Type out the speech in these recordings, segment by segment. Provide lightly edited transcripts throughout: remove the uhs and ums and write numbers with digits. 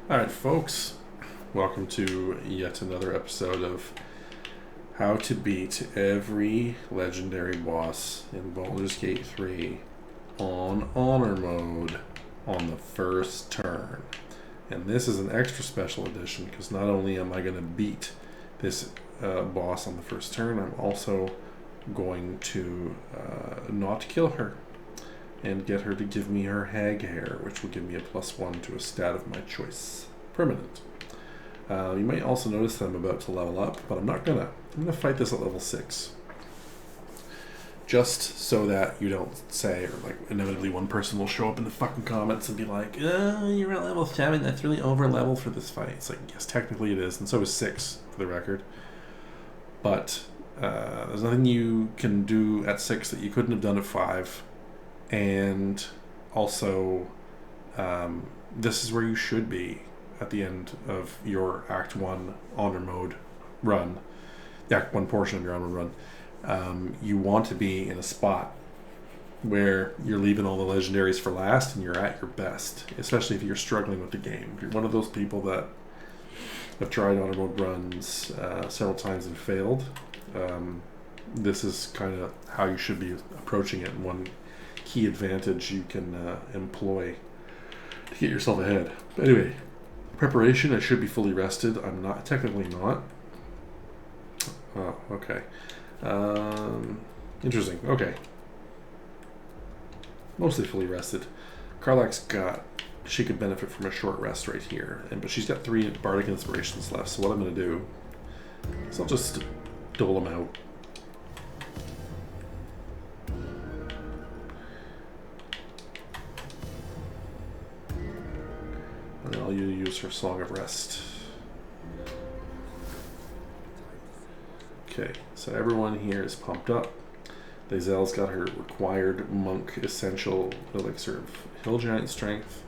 Alright, folks, welcome to yet another episode of how to beat every legendary boss in Baldur's Gate 3 on honor mode on the first turn. And this is an extra special edition because not only am I going to beat this boss on the first turn, I'm also going to not kill her and get her to give me her hag hair, which will give me a +1 to a stat of my choice. Permanent. You might also notice that I'm about to level up, but I'm not gonna. I'm gonna fight this at level 6. Just so that you don't say, or like inevitably one person will show up in the fucking comments and be like, you're at level 7, that's really over level for this fight. It's like, yes, technically it is, and so is 6, for the record. But there's nothing you can do at 6 that you couldn't have done at 5. And also, this is where you should be at the end of your Act 1 honor mode run, the Act 1 portion of your honor run. You want to be in a spot where you're leaving all the legendaries for last and you're at your best, especially if you're struggling with the game. If you're one of those people that have tried honor mode runs several times and failed, this is kind of how you should be approaching it, and one key advantage you can employ to get yourself ahead. But anyway, preparation, I should be fully rested. I'm not, technically not. Oh, okay. Interesting. Okay. Mostly fully rested. She could benefit from a short rest right here, but she's got 3 bardic inspirations left, so what I'm going to do is I'll just dole them out. And then I'll use her Song of Rest. Okay, so everyone here is pumped up. Lae'zel's got her required monk essential elixir of hill giant strength.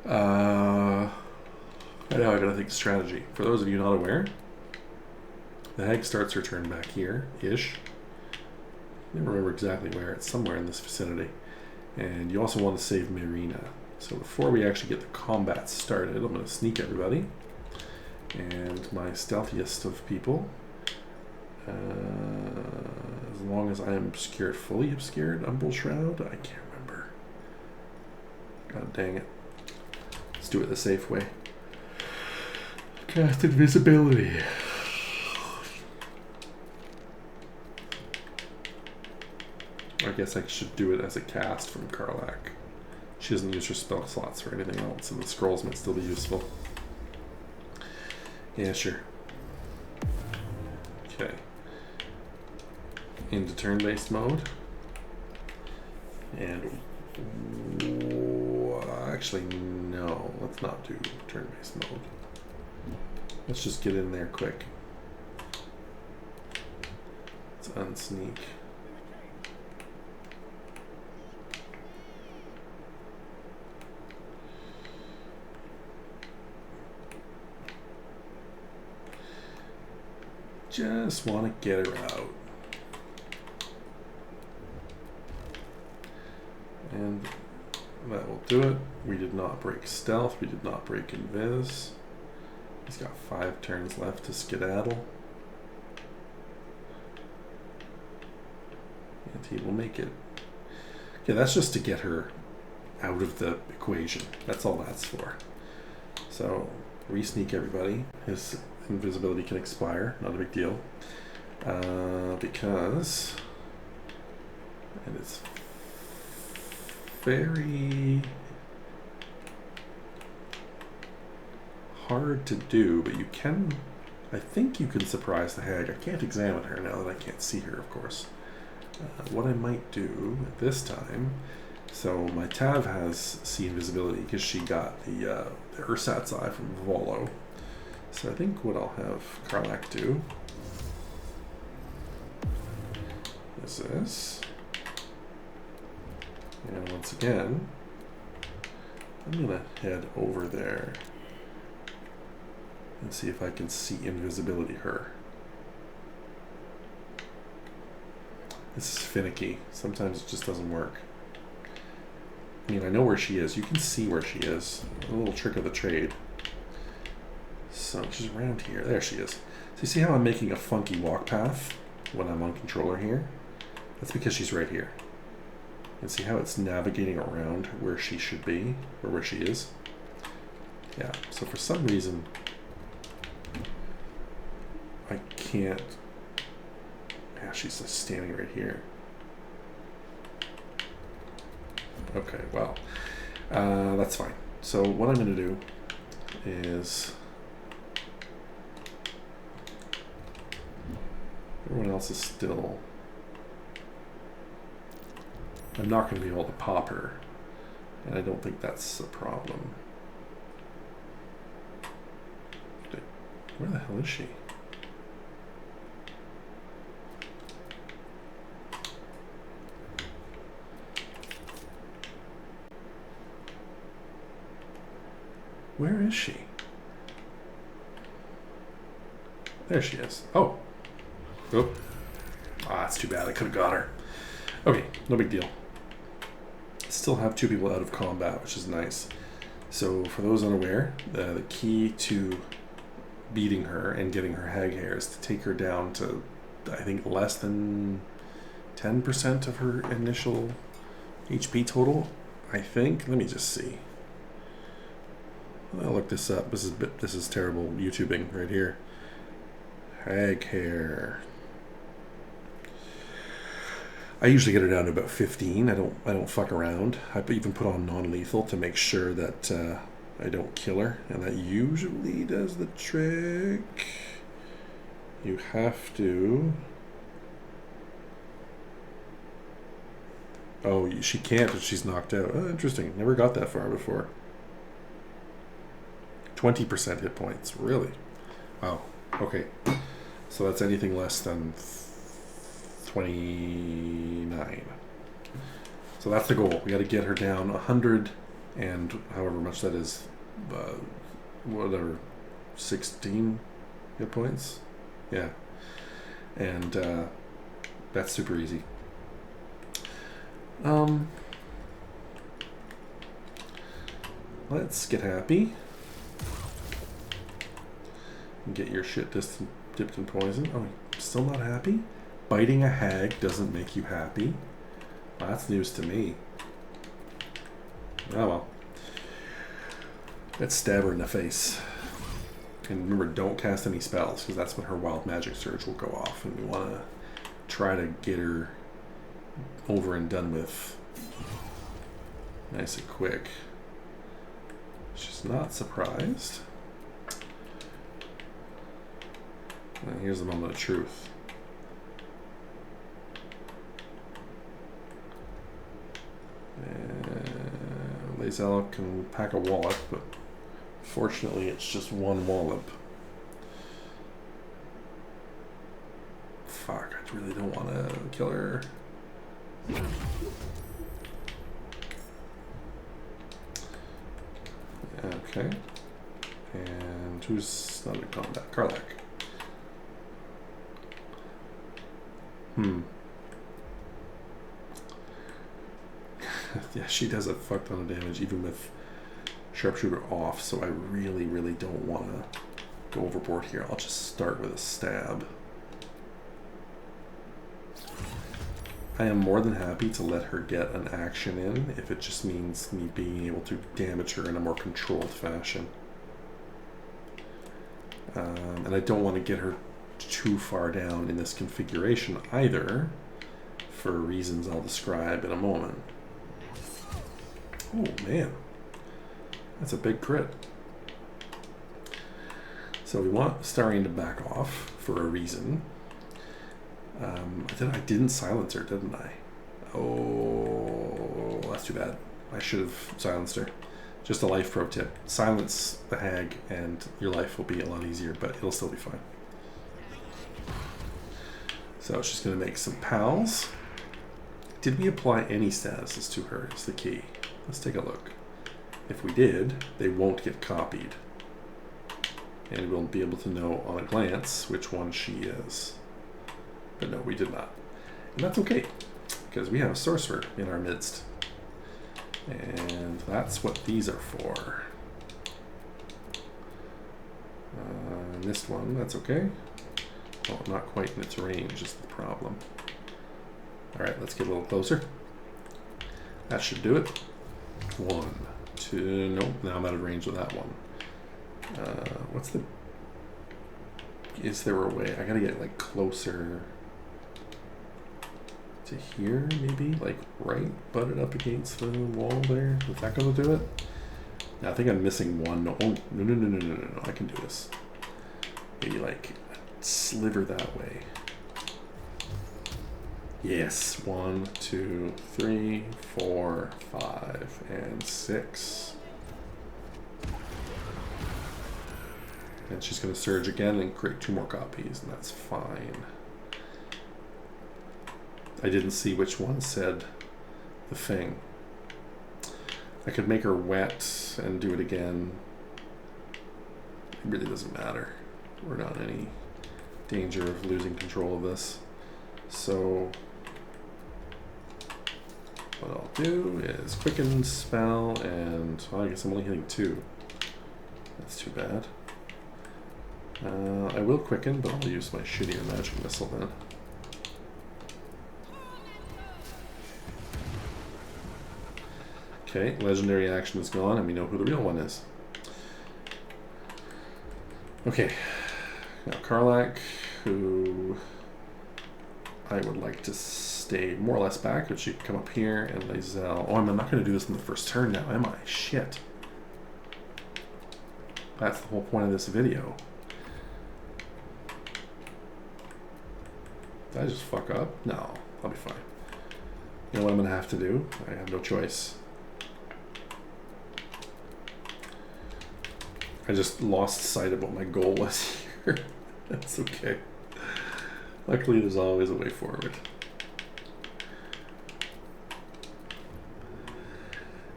I know I gotta think strategy. For those of you not aware, the hag starts her turn back here-ish. I don't remember exactly where. It's somewhere in this vicinity. And you also want to save Marina. So before we actually get the combat started, I'm going to sneak everybody. And my stealthiest of people, as long as I am obscured, fully obscured, Umbral Shroud, I can't remember. God dang it. Let's do it the safe way. Cast invisibility. I guess I should do it as a cast from Karlach. She doesn't use her spell slots for anything else, and the scrolls might still be useful. Yeah, sure. Okay. Into turn-based mode. And... actually, no. Let's not do turn-based mode. Let's just get in there quick. Let's unsneak. Just want to get her out. And that will do it. We did not break stealth. We did not break invis. He's got 5 turns left to skedaddle. And he will make it. Okay, that's just to get her out of the equation. That's all that's for. So, re-sneak everybody. His invisibility can expire, not a big deal, because, and it's very hard to do, but you can, I think you can surprise the hag. I can't examine her now that I can't see her, of course. What I might do at this time, so my Tav has see invisibility because she got the Ursat's Eye from Volo. So I think what I'll have Karlach do is this. And once again, I'm going to head over there and see if I can see invisibility her. This is finicky. Sometimes it just doesn't work. I mean, I know where she is. You can see where she is. A little trick of the trade. So she's around here. There she is. So you see how I'm making a funky walk path when I'm on controller here? That's because she's right here. And see how it's navigating around where she should be, or where she is? Yeah, so for some reason, I can't... Yeah, she's just standing right here. Okay, well, that's fine. So what I'm going to do is... Everyone else is still... I'm not going to be able to pop her, and I don't think that's a problem. Where the hell is she? Where is she? There she is. Oh. Oh. Ah, that's too bad. I could have got her. Okay, no big deal. Still have 2 people out of combat, which is nice. So for those unaware, the key to beating her and getting her hag hair is to take her down to, I think, less than 10% of her initial HP total. I think. Let me just see. I'll look this up. This is terrible YouTubing right here. Hag hair. I usually get her down to about 15. I don't fuck around. I even put on non-lethal to make sure that I don't kill her, and that usually does the trick. You have to. Oh, she can't if she's knocked out. Oh, interesting. Never got that far before. 20% hit points. Really? Wow. Okay. So that's anything less than 29. So that's the goal. We got to get her down 100 and however much that is, whatever, 16 hit points? Yeah. And that's super easy. Let's get happy. And get your shit dipped in poison. Oh, still not happy? Biting a hag doesn't make you happy? Well, that's news to me. Oh well. Let's stab her in the face. And remember, don't cast any spells, because that's when her wild magic surge will go off, and we want to try to get her over and done with nice and quick. She's not surprised. And here's the moment of truth. Lazel can pack a wallop, but fortunately it's just one wallop. Fuck, I really don't want to kill her. Okay. And who's not in combat? Karlak. Yeah, she does a fuck ton of damage even with sharpshooter off, so I really, really don't want to go overboard here. I'll just start with a stab. I am more than happy to let her get an action in if it just means me being able to damage her in a more controlled fashion. And I don't want to get her too far down in this configuration either, for reasons I'll describe in a moment. Oh man, that's a big crit. So we want Starion to back off for a reason. I didn't silence her, didn't I? Oh, that's too bad. I should have silenced her. Just a life pro tip. Silence the hag and your life will be a lot easier, but it'll still be fine. So she's going to make some pals. Did we apply any statuses to her is the key. Let's take a look. If we did, they won't get copied. And we'll be able to know on a glance which one she is. But no, we did not. And that's okay, because we have a sorcerer in our midst. And that's what these are for. Missed one, that's okay. Oh, not quite in its range is the problem. Alright, let's get a little closer. That should do it. 1, 2, nope, now I'm out of range with that one. What's the... Is there a way? I gotta get like closer to here, maybe? Like right butted up against the wall there? Is that gonna do it? I think I'm missing one. No, oh, no, I can do this. Maybe like a sliver that way. Yes, 1, 2, 3, 4, 5, and 6. And she's going to surge again and create 2 more copies, and that's fine. I didn't see which one said the thing. I could make her wet and do it again. It really doesn't matter. We're not in any danger of losing control of this. So what I'll do is quicken, spell, and well, I guess I'm only hitting 2. That's too bad. I will quicken, but I'll use my shittier magic missile then. Okay, legendary action is gone, and we know who the real one is. Okay, now Karlach, who I would like to stay more or less back, but she can come up here, and Lae'zel. Oh, I'm not going to do this in the first turn now, am I? Shit. That's the whole point of this video. Did I just fuck up? No, I'll be fine. You know what I'm going to have to do? I have no choice. I just lost sight of what my goal was here. That's okay. Luckily, there's always a way forward.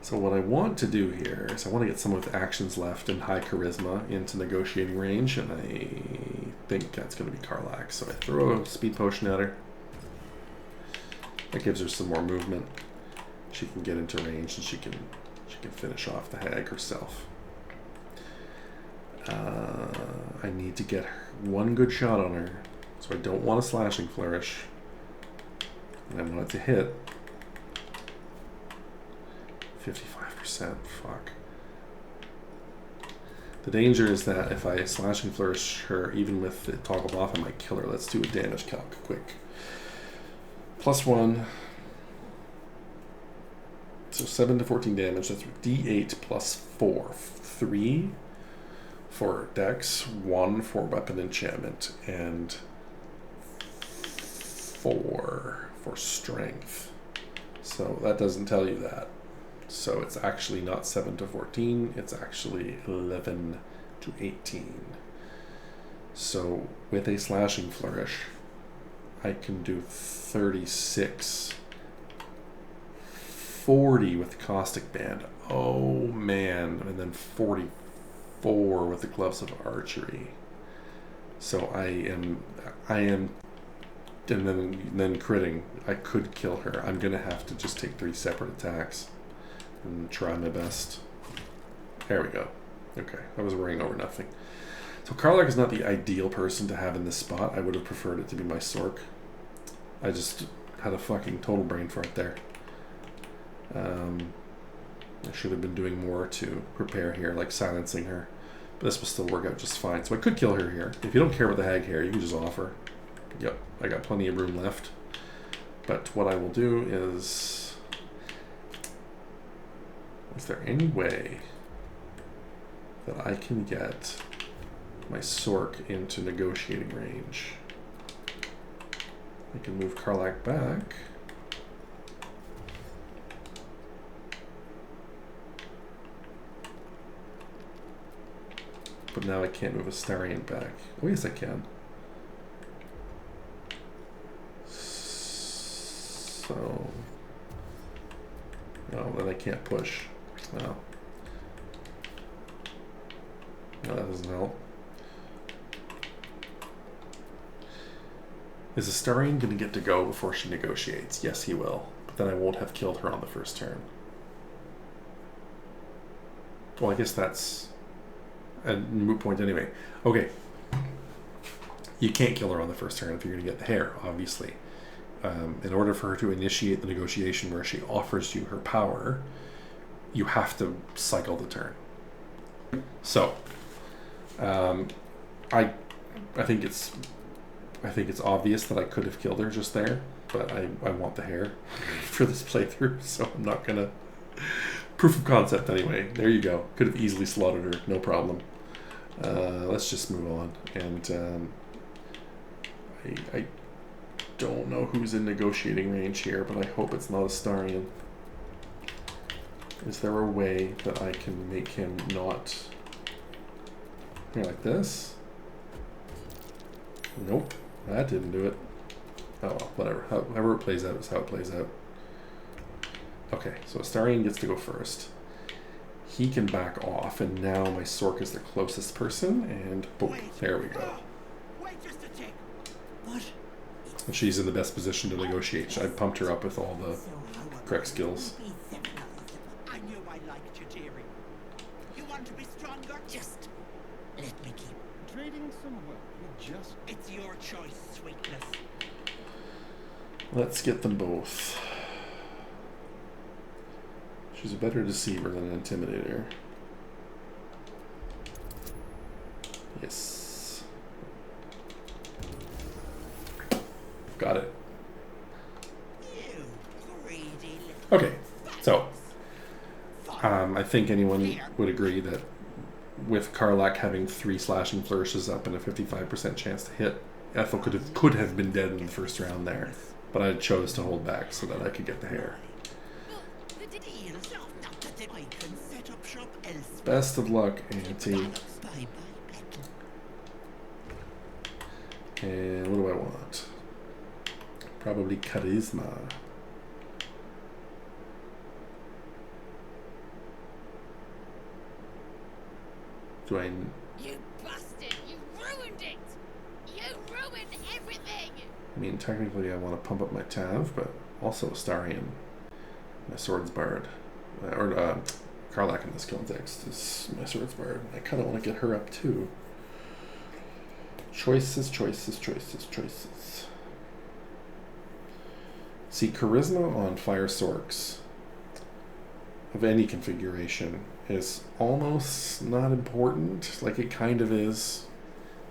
So what I want to do here is I want to get someone with actions left and high charisma into negotiating range, and I think that's going to be Karlach. So I throw a speed potion at her. That gives her some more movement. She can get into range, and she can finish off the hag herself. I need to get one good shot on her, so I don't want a slashing flourish, and I want it to hit. 55%, fuck. The danger is that if I slashing flourish her, even with it toggled off, I might kill her. Let's do a damage calc quick. +1. So 7 to 14 damage. That's D8 plus 4. 3 for dex, 1 for weapon enchantment, and 4 for strength. So that doesn't tell you that. So it's actually not 7 to 14, it's actually 11 to 18. So with a slashing flourish, I can do 36. 40 with Caustic Band. Oh man, and then 44 with the Gloves of Archery. So I am, and then critting. I could kill her. I'm gonna have to just take 3 separate attacks and try my best. There we go. Okay, I was worrying over nothing. So Karlach is not the ideal person to have in this spot. I would have preferred it to be my Sork. I just had a fucking total brain fart there. I should have been doing more to prepare here, like silencing her. But this will still work out just fine. So I could kill her here. If you don't care about the hag hair, you can just offer. Yep, I got plenty of room left. But what I will do is there any way that I can get my Sork into negotiating range? I can move Karlach back. But now I can't move Astarion back. Oh yes I can. So... no, then I can't push. No. No, that doesn't help. Is Astarion going to get to go before she negotiates? Yes, he will. But then I won't have killed her on the first turn. Well, I guess that's a moot point anyway. Okay. You can't kill her on the first turn if you're going to get the hair, obviously. In order for her to initiate the negotiation where she offers you her power, you have to cycle the turn. So, I think it's obvious that I could have killed her just there, but I want the hair for this playthrough, so I'm not gonna. Proof of concept anyway. There you go. Could have easily slaughtered her, no problem. Let's just move on. And I don't know who's in negotiating range here, but I hope it's not Astarion. Is there a way that I can make him not here like this? Nope, that didn't do it. Oh well, whatever. However it plays out is how it plays out. Okay, so Astarion gets to go first. He can back off, and now my Sork is the closest person, and boom, there we go. Wait just a tick. What? And she's in the best position to negotiate. I pumped her up with all the correct skills. I knew I liked you, dearie. You want to be stronger? Just let me keep Trading some wealth with just... It's your choice, sweetness. Let's get them both. She's a better deceiver than an intimidator. Yes. Got it. You greedy little... Okay, so I think anyone would agree that with Karlach having 3 slashing flourishes up and a 55% chance to hit, Ethel could have been dead in the first round there, but I chose to hold back so that I could get the hair. I can set up shop elsewhere. Best of luck, Auntie. Bye-bye, pet. And what do I want? Probably charisma. Do I... You bastard! You ruined it! You ruined everything! I mean, technically I want to pump up my Tav, but also Astarion, my Swords Bard. Karlach in this context is my Swords Bard. I kind of want to get her up too. Choices, choices, choices, choices. See, charisma on Fire Sorks of any configuration is almost not important. Like, it kind of is.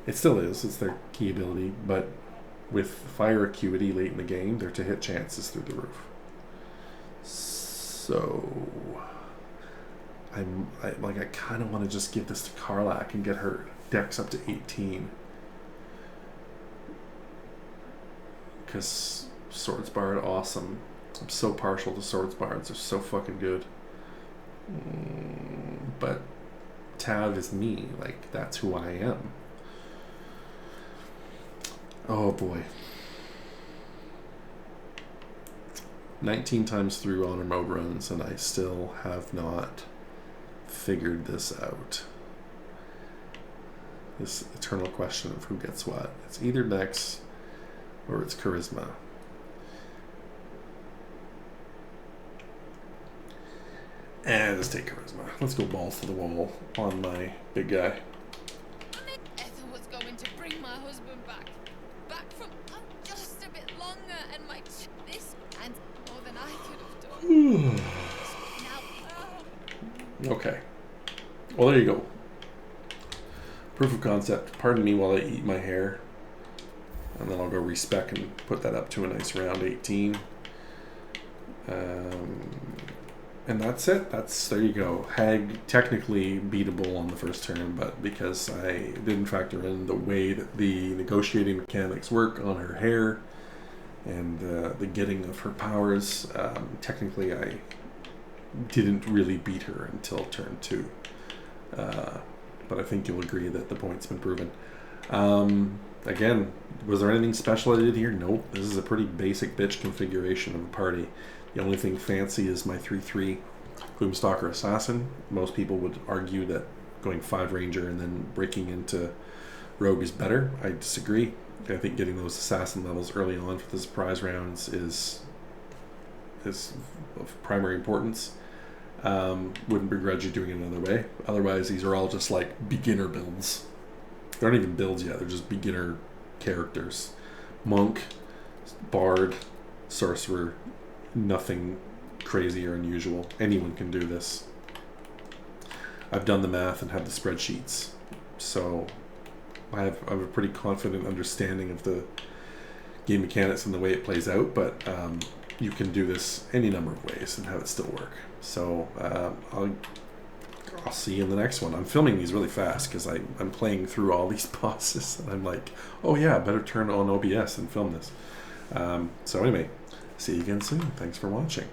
It still is. It's their key ability, but with fire acuity late in the game, their to-hit chance is through the roof. So I kind of want to just give this to Karlach and get her dex up to 18. Because Swords Bard, awesome. I'm so partial to Swords Bards. They're so fucking good. But Tav is me. Like, that's who I am. Oh boy. 19 times through honor mode runs, and I still have not figured this out. This eternal question of who gets what. It's either Dex or it's Charisma. And let's take Charisma. Let's go balls to the wall on my big guy. Ethel was going to bring my husband back. Back from just a bit longer, and this and more than I could have done. Now, Okay. Well, there you go. Proof of concept. Pardon me while I eat my hair. And then I'll go respec and put that up to a nice round 18. And that's it. There you go. Hag technically beatable on the first turn, but because I didn't factor in the way that the negotiating mechanics work on her hair and the getting of her powers, technically I didn't really beat her until turn 2. But I think you'll agree that the point's been proven. Again, was there anything special I did here? Nope. This is a pretty basic bitch configuration of a party. The only thing fancy is my 3/3 Gloomstalker Assassin. Most people would argue that going 5 Ranger and then breaking into Rogue is better. I disagree. I think getting those Assassin levels early on for the surprise rounds is of primary importance. Wouldn't begrudge you doing it another way. Otherwise, these are all just like beginner builds. They're not even builds yet. They're just beginner characters. Monk, bard, sorcerer. Nothing crazy or unusual. Anyone can do this. I've done the math and have the spreadsheets, so I have a pretty confident understanding of the game mechanics and the way it plays out, but you can do this any number of ways and have it still work. So I'll see you in the next one. I'm filming these really fast because I'm playing through all these bosses, and I'm like, oh yeah, I better turn on OBS and film this. So anyway, see you again soon. Thanks for watching.